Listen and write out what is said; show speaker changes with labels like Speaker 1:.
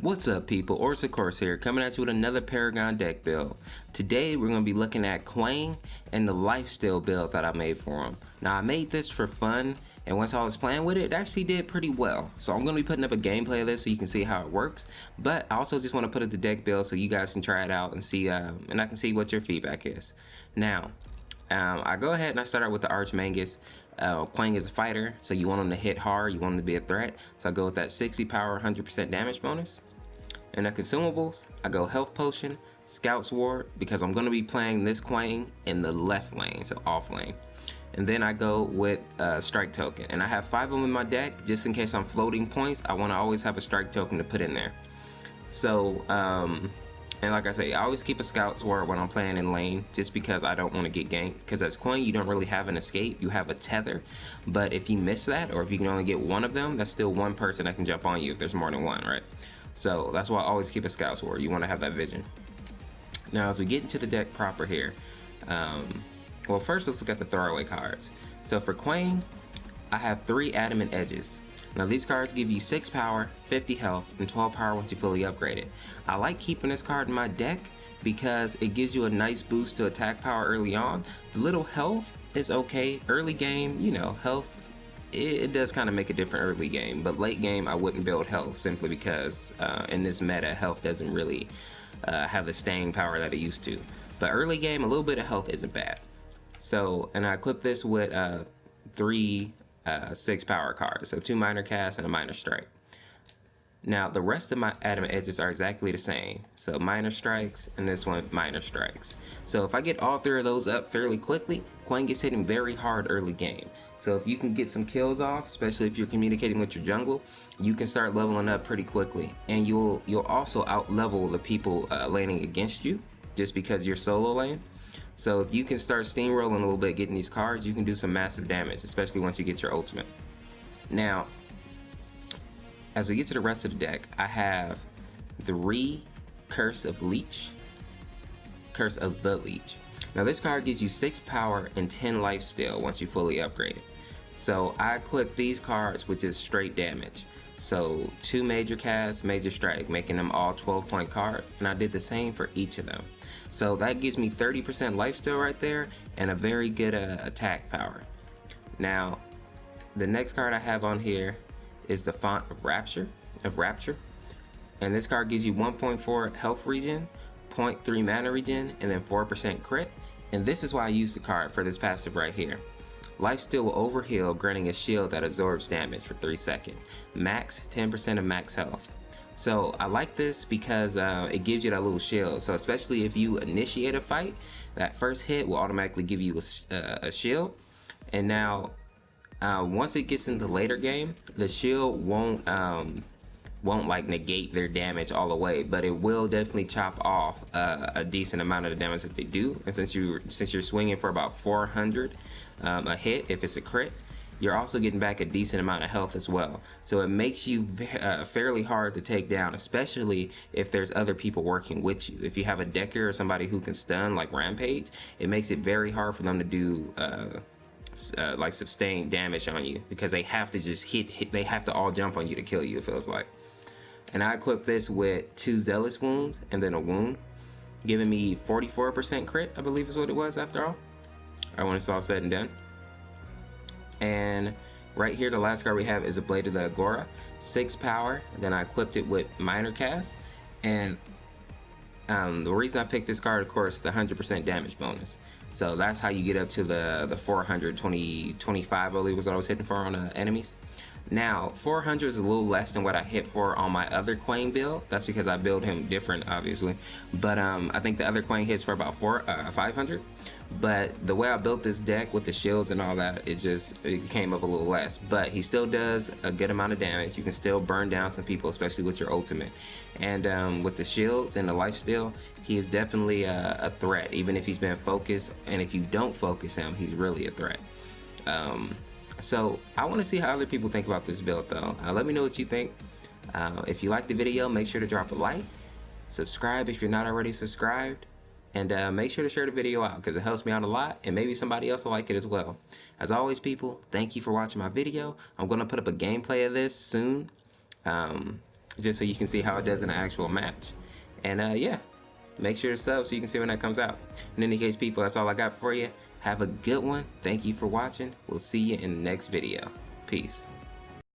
Speaker 1: What's up people, Orseofkorse here, coming at you with another Paragon deck build. Today we're going to be looking at Kwang and the lifesteal build that I made for him. Now I made this for fun, and once I was playing with it, it actually did pretty well. So I'm going to be putting up a gameplay of this so you can see how it works. But I also just want to put up the deck build so you guys can try it out and see, and I can see what your feedback is. Now, I go ahead and I start out with the Archmagus. Kwang is a fighter, so you want him to hit hard, you want him to be a threat. So I go with that 60 power, 100% damage bonus. And the consumables, I go Health Potion, Scout's Ward, because I'm going to be playing this Kwang in the left lane, so Offlane. And then I go with Strike Token. And I have 5 of them in my deck, just in case I'm floating points, I want to always have a Strike Token to put in there. So, and like I say, I always keep a Scout's Ward when I'm playing in lane, just because I don't want to get ganked. Because as Kwang, you don't really have an escape, you have a tether. But if you miss that, or if you can only get one of them, that's still one person that can jump on you if there's more than one, right? So that's why I always keep a Scout's Ward. You want to have that vision. Now, as we get into the deck proper here, well, first let's look at the throwaway cards. So for Kwang, I have 3 Adamant Edges. Now these cards give you 6 power, 50 health, and 12 power once you fully upgrade it. I like keeping this card in my deck because it gives you a nice boost to attack power early on. The little health is okay. Early game, you know, health, it does kind of make a different early game, but late game I wouldn't build health simply because in this meta health doesn't really have the staying power that it used to. But early game, a little bit of health isn't bad. So, and I equip this with 3 6 power cards, so 2 minor casts and a minor strike. Now the rest of my Adamant Edges are exactly the same, so minor strikes and this one minor strikes. So if I get all 3 of those up fairly quickly, Kwang gets hitting very hard early game. So if you can get some kills off, especially if you're communicating with your jungle, you can start leveling up pretty quickly, and you'll also out level the people laning against you just because you're solo lane. So if you can start steamrolling a little bit getting these cards, you can do some massive damage, especially once you get your ultimate. Now, as we get to the rest of the deck, I have 3 Curse of Leech. Curse of the Leech. Now this card gives you 6 power and 10 lifesteal once you fully upgrade it. So I equip these cards with just straight damage. So 2 major casts, major strike, making them all 12-point cards, and I did the same for each of them. So that gives me 30% lifesteal right there and a very good attack power. Now, the next card I have on here is the Font of Rapture, and this card gives you 1.4 health regen, 0.3 mana regen, and then 4% crit. And this is why I use the card for this passive right here. Lifesteal will overheal, granting a shield that absorbs damage for 3 seconds. Max 10% of max health. So I like this because it gives you that little shield. So especially if you initiate a fight, that first hit will automatically give you a shield. And now once it gets into later game, the shield won't like negate their damage all the way, but it will definitely chop off a decent amount of the damage that they do. And since you're swinging for about 400 a hit if it's a crit, you're also getting back a decent amount of health as well. So it makes you fairly hard to take down, especially if there's other people working with you. If you have a decker or somebody who can stun like Rampage, it makes it very hard for them to do like sustained damage on you, because they have to just hit, they have to all jump on you to kill you, it feels like. And I equip this with 2 Zealous Wounds and then a wound, giving me 44% crit, I believe is what it was after all, or when it's all said and done. And right here, the last card we have is a Blade of the Agora, 6 power. Then I equipped it with minor cast, and the reason I picked this card, of course, the 100% damage bonus. So that's how you get up to the 425, I believe was what I was hitting for on enemies. Now 400 is a little less than what I hit for on my other Kwang build. That's because I build him different, obviously. But I think the other Kwang hits for about 500. But the way I built this deck with the shields and all that, it came up a little less. But he still does a good amount of damage. You can still burn down some people, especially with your ultimate. And with the shields and the lifesteal, he is definitely a threat, even if he's been focused. And if you don't focus him, he's really a threat. So I want to see how other people think about this build though. Let me know what you think. If you liked the video, make sure to drop a like, subscribe if you're not already subscribed, and make sure to share the video out because it helps me out a lot, and maybe somebody else will like it as well. As always people, thank you for watching my video. I'm going to put up a gameplay of this soon. just so you can see how it does in an actual match. And yeah, make sure to sub so you can see when that comes out. In any case, people, that's all I got for you. Have a good one. Thank you for watching. We'll see you in the next video. Peace.